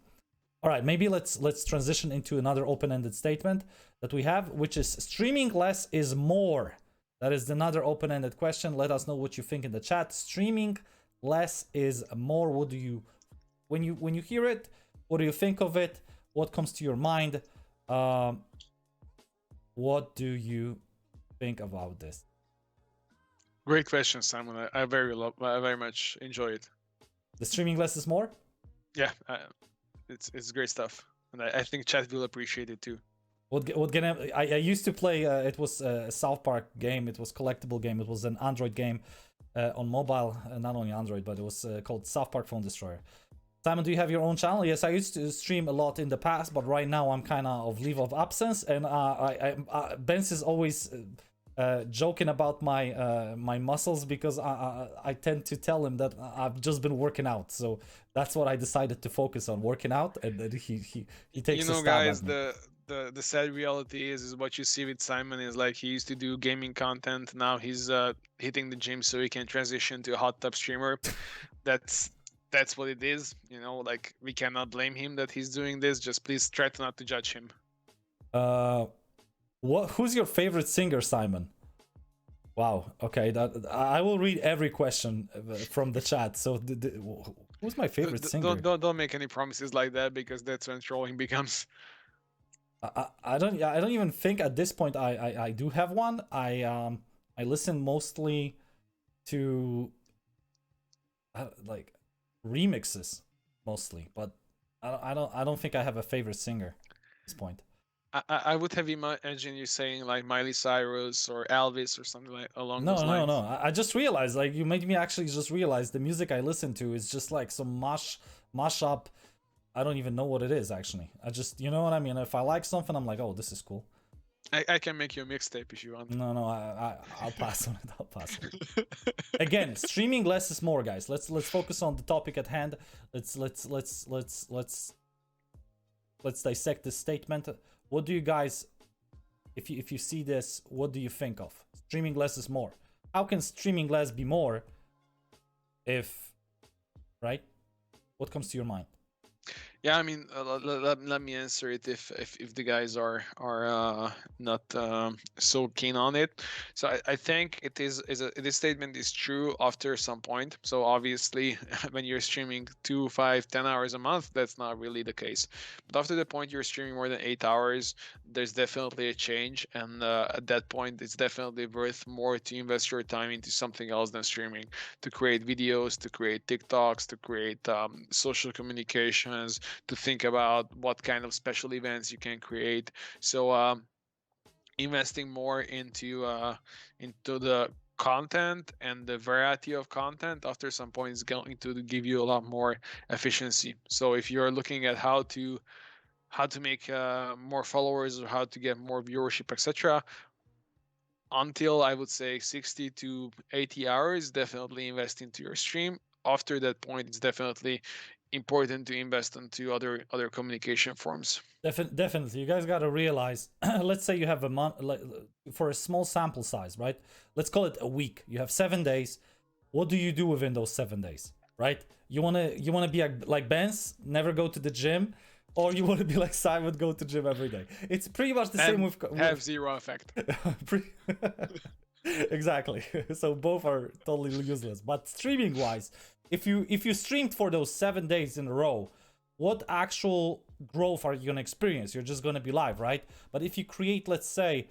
All right, maybe let's transition into another open-ended statement that we have, which is streaming less is more. That is another open-ended question. Let us know what you think in the chat. Streaming less is more. What do you, when you hear it, what do you think of it? What comes to your mind? What do you think about this? Great question, Simon. I very much enjoy it. The streaming less is more? Yeah, it's great stuff, and I think chat will appreciate it too. What game? I used to play. It was a South Park game. It was collectible game. It was an Android game on mobile, not only Android, but it was called South Park Phone Destroyer. Simon, do you have your own channel? Yes, I used to stream a lot in the past, but right now I'm kind of leave of absence, and Benz is always joking about my muscles because I tend to tell him that I've just been working out, so that's what I decided to focus on, working out, and then he takes. You know, guys, the sad reality is what you see with Simon is like he used to do gaming content. Now he's hitting the gym so he can transition to a hot tub streamer. That's what it is, you know, like we cannot blame him that he's doing this. Just please try to not to judge him. Who's your favorite singer, Simon? Wow. Okay, I will read every question from the chat. So who's my favorite singer? Don't make any promises like that, because that's when trolling becomes. I don't even think at this point I do have one. I listen mostly to like remixes mostly, but I don't think I have a favorite singer at this point. I would have imagined you saying like Miley Cyrus or Elvis or something like along those lines. No. I just realized, like, you made me actually just realize the music I listen to is just like some mash up. I don't even know what it is actually. I just, you know what I mean? If I like something, I'm like, oh, this is cool. I can make you a mixtape if you want. No, I'll pass on it. I'll pass on it. Again, streaming less is more, guys. Let's focus on the topic at hand. Let's dissect this statement. What do you guys, if you see this, what do you think of? Streaming less is more. How can streaming less be more? Right? What comes to your mind? Yeah, I mean, let me answer it if the guys are not so keen on it. So I think this statement is true after some point. So obviously, when you're streaming 2, 5, 10 hours a month, that's not really the case. But after the point you're streaming more than 8 hours, there's definitely a change, and at that point, it's definitely worth more to invest your time into something else than streaming, to create videos, to create TikToks, to create social communications, to think about what kind of special events you can create. So investing more into the content and the variety of content after some point is going to give you a lot more efficiency. So if you're looking at how to make more followers or how to get more viewership, etc., until I would say 60 to 80 hours, definitely invest into your stream. After that point, it's definitely important to invest into other communication forms. Definitely, you guys got to realize. Let's say you have a month, for a small sample size, right? Let's call it a week. You have 7 days. What do you do within those 7 days, right? You wanna be like Benz, never go to the gym, or you want to be like Simon, go to gym every day. It's pretty much the same with have zero effect. Exactly. So both are totally useless. But streaming wise, if you streamed for those 7 days in a row, what actual growth are you gonna experience? You're just gonna be live, right? But if you create, let's say,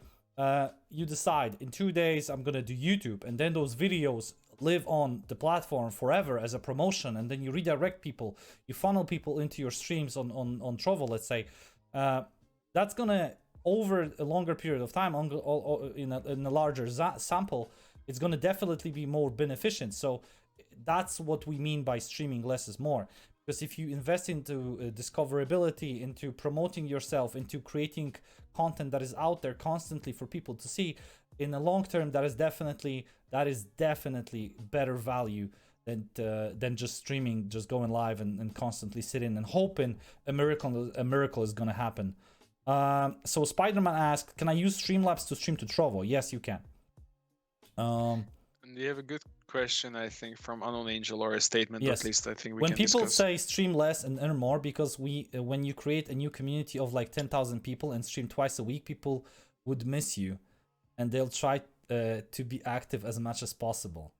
you decide in 2 days I'm gonna do YouTube, and then those videos live on the platform forever as a promotion, and then you redirect people, you funnel people into your streams on Trovo, let's say, that's gonna, over a longer period of time, in a larger sample, it's going to definitely be more beneficent. So that's what we mean by streaming less is more. Because if you invest into discoverability, into promoting yourself, into creating content that is out there constantly for people to see, in the long term, that is definitely better value than just streaming, just going live and constantly sitting and hoping a miracle is gonna happen. So Spider-Man asked, can I use Streamlabs to stream to Trovo? Yes, you can. And you have a good question, I think, from Unknown Angel, or a statement, yes. at least I think we when can people discuss. say stream less and earn more, because when you create a new community of like 10,000 people and stream twice a week, people would miss you and they'll try to be active as much as possible.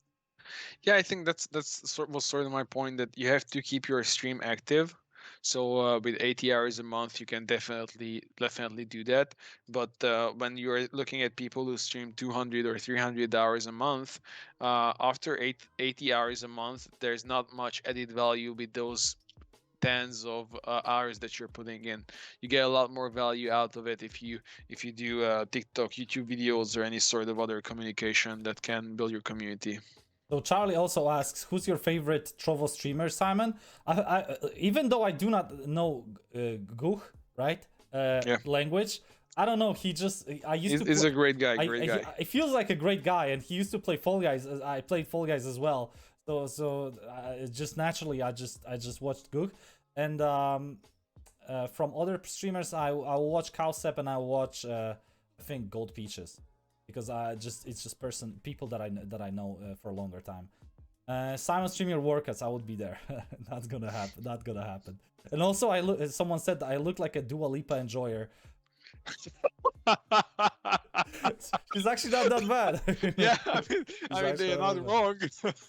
Yeah, I think that's sort of my point, that you have to keep your stream active. So with 80 hours a month, you can definitely do that. But when you're looking at people who stream 200 or 300 hours a month, after 80 hours a month, there's not much added value with those tens of hours that you're putting in. You get a lot more value out of it if you do TikTok, YouTube videos, or any sort of other communication that can build your community. So Charlie also asks, who's your favorite Trovo streamer, Simon? I even though I do not know Guh, right? Language, I don't know. He just He's a great guy. He feels like a great guy, and he used to play Fall Guys. I played Fall Guys as well. So just naturally, I just watched Guh, and from other streamers, I will watch Cowsep, and I watch I think Gold Peaches. Because it's just people that I know for a longer time. Simon, stream your workouts. I would be there. Not gonna happen. And also, someone said that I look like a Dua Lipa enjoyer. It's actually not that bad. Yeah, I mean they're not wrong.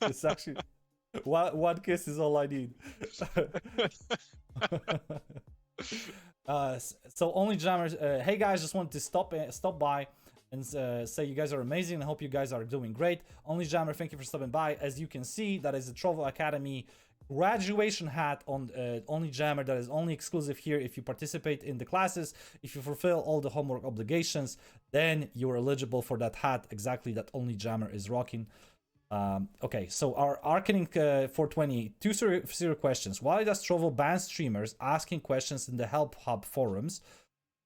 It's actually one kiss is all I need. So only jammers. Hey guys, just wanted to stop by and say you guys are amazing. I hope you guys are doing great. Only Jammer, thank you for stopping by. As you can see, that is the Trovo Academy graduation hat on Only Jammer that is only exclusive here. If you participate in the classes, if you fulfill all the homework obligations, then you're eligible for that hat, exactly that Only Jammer is rocking. Okay, so our Arcaning 420, two serious questions. Why does Trovo ban streamers asking questions in the Help Hub forums?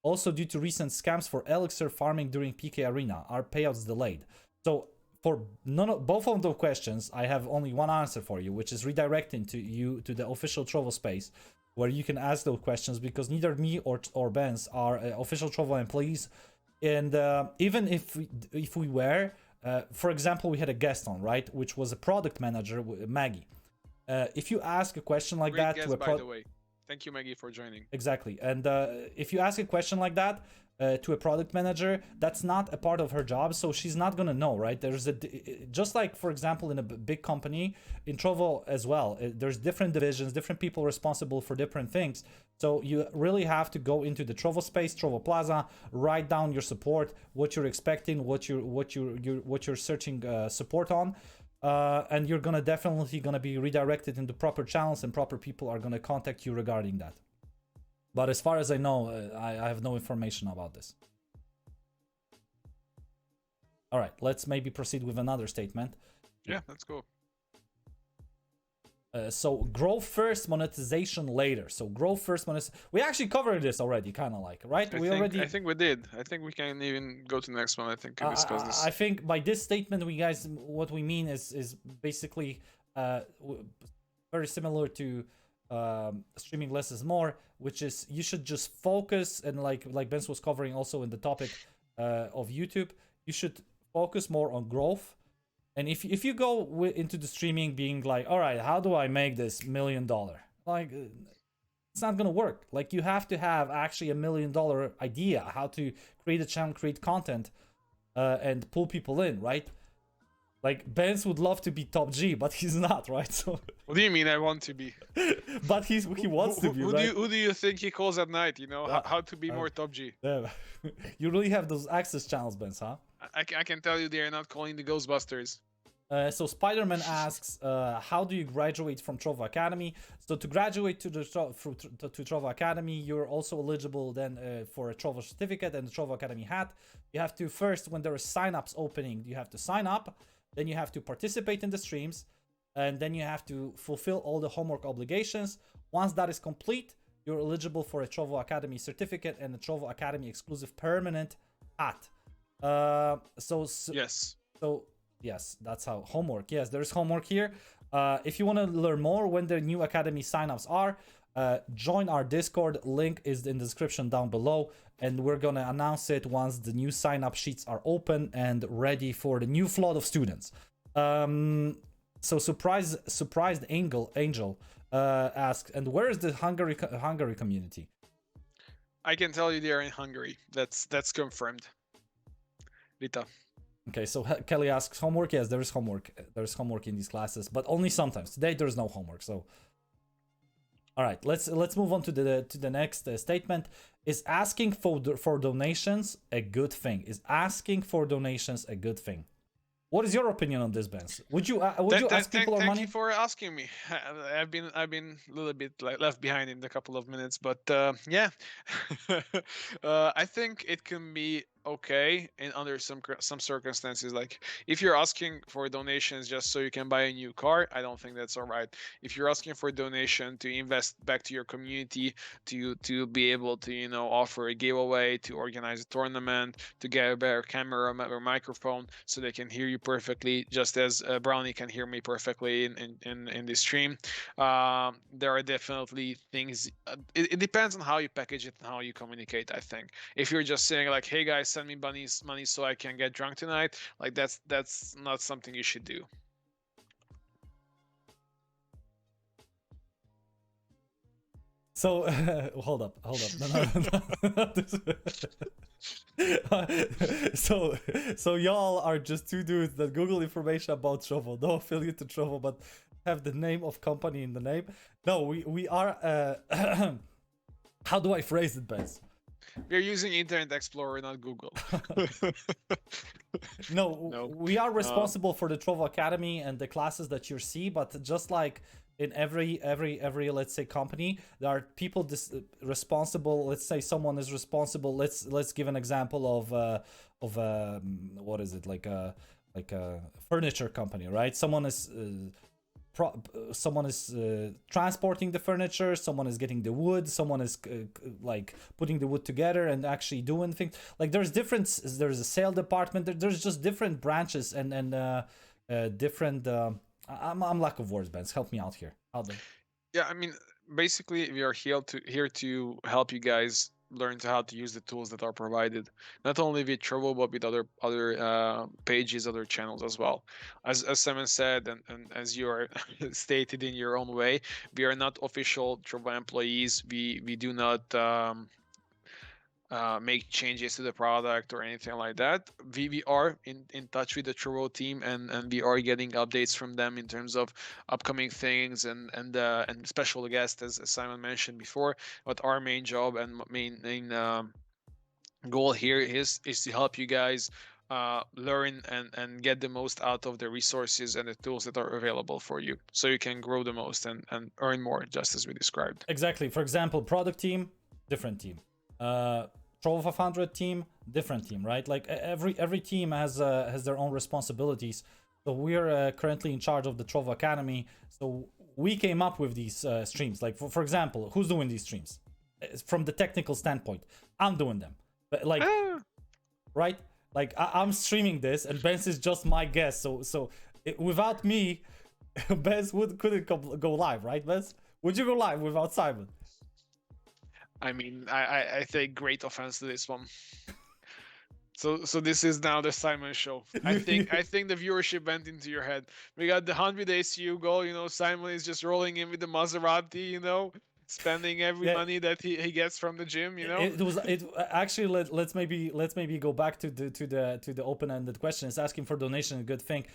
Also, due to recent scams for Elixir farming during PK Arena, are payouts delayed? So for both of those questions, I have only one answer for you, which is redirecting you to the official Trovo space, where you can ask those questions, because neither me or Benz are official Trovo employees. And even if we were, for example, we had a guest on, right, which was a product manager, Maggie. If you ask a question like that to a by the way. Thank you, Maggie, for joining. Exactly. And if you ask a question like that to a product manager, that's not a part of her job, so she's not going to know, right? There's just like, for example, in a big company, in Trovo as well, there's different divisions, different people responsible for different things. So you really have to go into the Trovo space, Trovo Plaza, write down your support, what you're expecting, what you're searching support on. And you're definitely gonna be redirected into proper channels, and proper people are gonna contact you regarding that. But as far as I know, I have no information about this. All right, let's maybe proceed with another statement. Yeah, let's go. So grow first, monetization later. So grow first, we actually covered this already, kind of like, right? I think we did. I think we can even go to the next one. I think we discuss this. I think by this statement, what we mean is basically very similar to streaming less is more, which is you should just focus, and like Benz was covering also in the topic of YouTube, you should focus more on growth. And if you go into the streaming being like, all right, how do I make this $1 million? Like, it's not gonna work. Like, you have to have actually $1 million idea how to create a channel, create content, and pull people in, right? Like, Benz would love to be top G, but he's not, right? So what do you mean I want to be? But he wants to be, right? Who do you think he calls at night, you know? How to be more top G? Yeah. You really have those access channels, Benz, huh? I can tell you they are not calling the Ghostbusters. So Spider-Man asks, how do you graduate from Trovo Academy? So to graduate to Trovo Academy, you're also eligible then for a Trovo certificate and the Trovo Academy hat. You have to first, when there is sign-ups opening, you have to sign up. then you have to participate in the streams, and then you have to fulfill all the homework obligations. Once that is complete, you're eligible for a Trovo Academy certificate and a Trovo Academy exclusive permanent hat. Yes. So yes, that's how homework. Yes, there's homework here. If you want to learn more when the new Academy signups are, join our Discord. Link is in the description down below, and we're gonna announce it once the new sign-up sheets are open and ready for the new flood of students. So surprised Angel asks, and where is the Hungary community? I can tell you they are in Hungary. That's confirmed. Rita. Okay, so Kelly asks, homework? Yes, there is homework. There's homework in these classes, but only sometimes. Today there's no homework. So, all right, let's move on to the next statement. Is asking for donations a good thing? Is asking for donations a good thing? What is your opinion on this, Ben? Would you ask people for money? Thank you for asking me. I've been a little bit left behind in a couple of minutes, but yeah, I think it can be okay in under some circumstances. Like if you're asking for donations just so you can buy a new car, I don't think that's all right. If you're asking for donation to invest back to your community, to be able to offer a giveaway, to organize a tournament, to get a better camera or microphone so they can hear you perfectly, just as Brownie can hear me perfectly in this stream, there are definitely things. It depends on how you package it and how you communicate. I think if you're just saying like, hey guys, send me money so I can get drunk tonight, like that's not something you should do. So hold up. No. So y'all are just two dudes that Google information about Trovo, no affiliate to Trovo, but have the name of company in the name. No, we are. How do I phrase it best? We're using Internet Explorer, not Google. No, we are responsible for the Trovo Academy and the classes that you see, but just like in every let's say company, there are people responsible. Let's say someone is responsible. Let's give an example of what is it, like a furniture company, right? Someone is transporting the furniture, someone is getting the wood, someone is like putting the wood together and actually doing things. Like there's a sale department, there's just different branches and different I'm lack of words, Ben. Help me out here. Yeah, I mean, basically we are here to help you guys learn how to use the tools that are provided, not only with Trovo but with other pages, other channels as well. As Simon said, and as you are stated in your own way, we are not official Trovo employees. We do not make changes to the product or anything like that. We are in touch with the Trovo team, and we are getting updates from them in terms of upcoming things and special guests, as Simon mentioned before. But our main job and main goal here is to help you guys learn and get the most out of the resources and the tools that are available for you, so you can grow the most and earn more, just as we described. Exactly. For example, product team, different team. Trovo 500 team, different team, right? Like every team has their own responsibilities. So we're currently in charge of the Trovo Academy. So we came up with these streams. Like for example, who's doing these streams? From the technical standpoint, I'm doing them. But like, right? Like I'm streaming this, and Benz is just my guest. So without me, Benz couldn't go live, right, Benz? Would you go live without Simon? I mean, I take great offense to this one. So this is now the Simon show. I think the viewership went into your head. We got the 100 ACU goal. Simon is just rolling in with the Maserati. Spending every money that he gets from the gym. It actually let's maybe go back to the open-ended question. It's asking for donation, a good thing.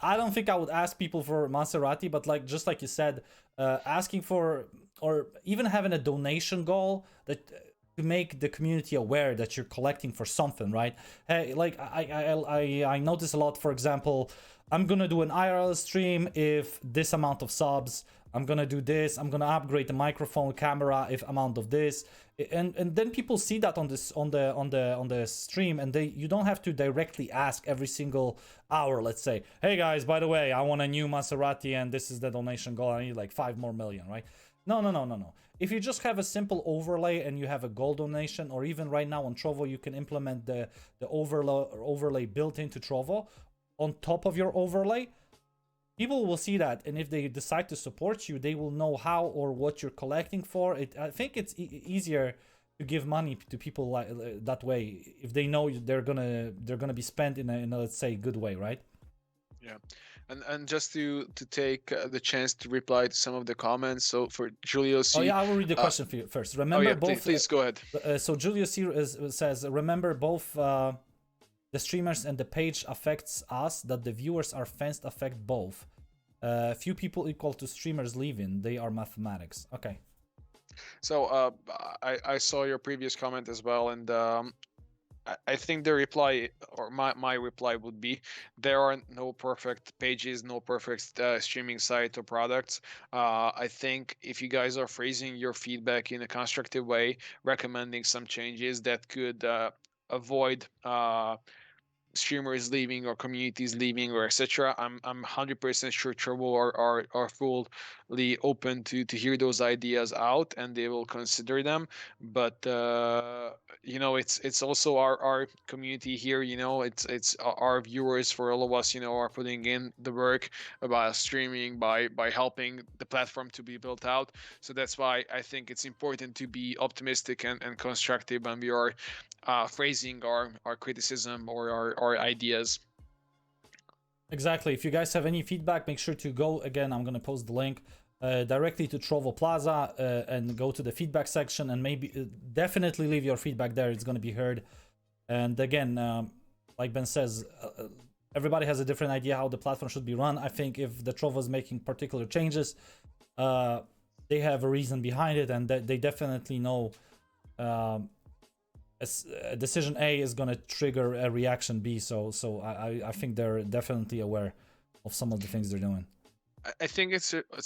I don't think I would ask people for Maserati, but just like you said, asking for, or even having a donation goal that to make the community aware that you're collecting for something, right? Hey, like I notice a lot. For example, I'm gonna do an IRL stream if this amount of subs. I'm gonna do this, I'm gonna upgrade the microphone, camera, if amount of this, and then people see that on this on the stream, and you don't have to directly ask every single hour, let's say, hey guys, by the way, I want a new Maserati and this is the donation goal, I need like 5 more million, right? No. If you just have a simple overlay and you have a goal donation, or even right now on Trovo, you can implement the overlay built into Trovo on top of your overlay. People will see that, and if they decide to support you, they will know how or what you're collecting for. I think it's easier to give money to people like that way if they know they're gonna be spent in a let's say good way, right? Yeah, and just to take the chance to reply to some of the comments. So for Julio C. Oh yeah, I will read the question for you first. Remember oh, yeah, both. Please go ahead. So Julio C says, remember both the streamers and the page affects us. That the viewers are fans affect both. Few people equal to streamers leaving. They are mathematics. Okay. So I saw your previous comment as well, and I think the reply, or my reply would be, there are no perfect pages, no perfect streaming site or products. I think if you guys are phrasing your feedback in a constructive way, recommending some changes that could avoid streamers leaving or communities leaving or etc., I'm 100% sure Trovo are fully open to hear those ideas out, and they will consider them. But you know, it's also our community here, you know, it's our viewers, for all of us, you know, are putting in the work about streaming by helping the platform to be built out. So that's why I think it's important to be optimistic and constructive when we are phrasing our criticism or our ideas. Exactly. If you guys have any feedback, make sure to go, again, I'm going to post the link directly to Trovo Plaza and go to the feedback section, and maybe definitely leave your feedback there. It's going to be heard. And again, like Ben says, everybody has a different idea how the platform should be run. I think if the Trovo is making particular changes, they have a reason behind it, and they definitely know decision A is going to trigger a reaction B. So I think they're definitely aware of some of the things they're doing. I think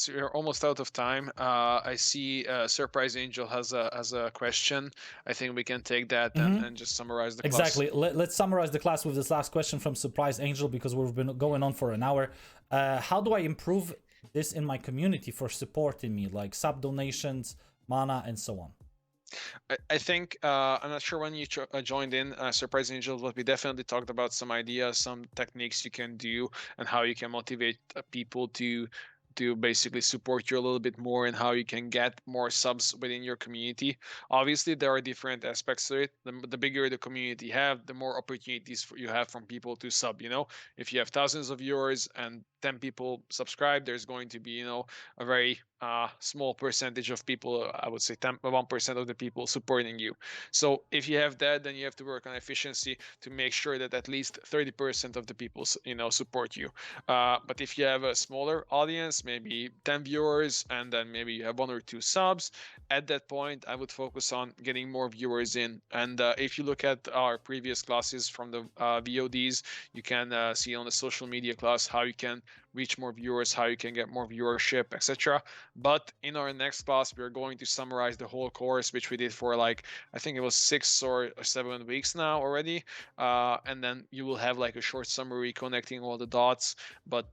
we're almost out of time. I see Surprise Angel has a question. I think we can take that and just summarize the class. Exactly. Let's summarize the class with this last question from Surprise Angel, because we've been going on for an hour. How do I improve this in my community for supporting me, like sub donations, mana, and so on? I think I'm not sure when you joined in Surprise Angel, but we definitely talked about some ideas, some techniques you can do, and how you can motivate people to basically support you a little bit more, and how you can get more subs within your community. Obviously, there are different aspects to it. The bigger the community have, the more opportunities you have from people to sub. You know, if you have thousands of viewers and 10 people subscribe, there's going to be, you know, a very small percentage of people, I would say 1% of the people supporting you. So if you have that, then you have to work on efficiency to make sure that at least 30% of the people, you know, support you. But if you have a smaller audience, maybe 10 viewers, and then maybe you have 1 or 2 subs, at that point, I would focus on getting more viewers in. And if you look at our previous classes from the VODs, you can see on the social media class how you can reach more viewers, how you can get more viewership, etc. But in our next class, we're going to summarize the whole course, which we did for like, I think it was 6 or 7 weeks now already. And then you will have like a short summary connecting all the dots. But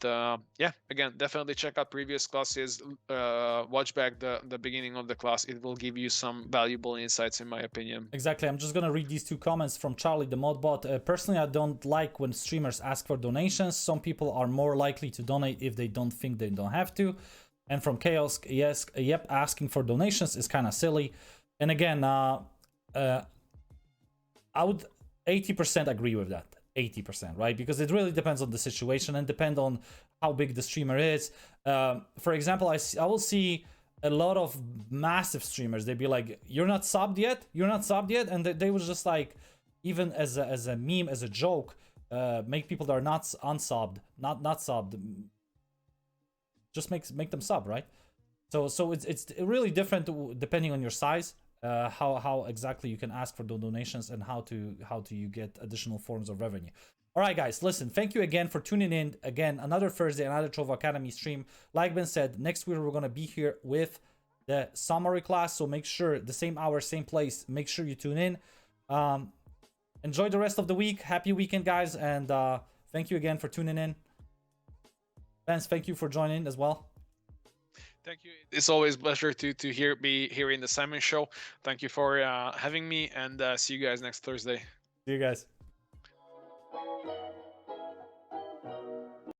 yeah, again, definitely check out previous classes, watch back the beginning of the class. It will give you some valuable insights, in my opinion. Exactly. I'm just going to read these 2 comments from Charlie the Modbot. Personally, I don't like when streamers ask for donations. Some people are more likely to donate if they don't think they don't have to. And from Chaos, yes, yep, asking for donations is kind of silly. And again, I would 80% agree with that. 80%, right? Because it really depends on the situation and depend on how big the streamer is. For example, I will see a lot of massive streamers. They'd be like, "You're not subbed yet. You're not subbed yet," and they would just like, even as a meme, as a joke, make people that are not unsubbed, not subbed, just make them sub, right? So it's really different depending on your size, how exactly you can ask for the donations, and how to you get additional forms of revenue. All right, guys, listen, thank you again for tuning in. Again, another Thursday, another Trovo Academy stream. Like Ben said, next week we're going to be here with the summary class. So make sure, the same hour, same place, make sure you tune in. Enjoy the rest of the week. Happy weekend, guys. And thank you again for tuning in. Vance, thank you for joining as well. Thank you. It's always a pleasure to be here in the Simon Show. Thank you for having me, and see you guys next Thursday. See you guys.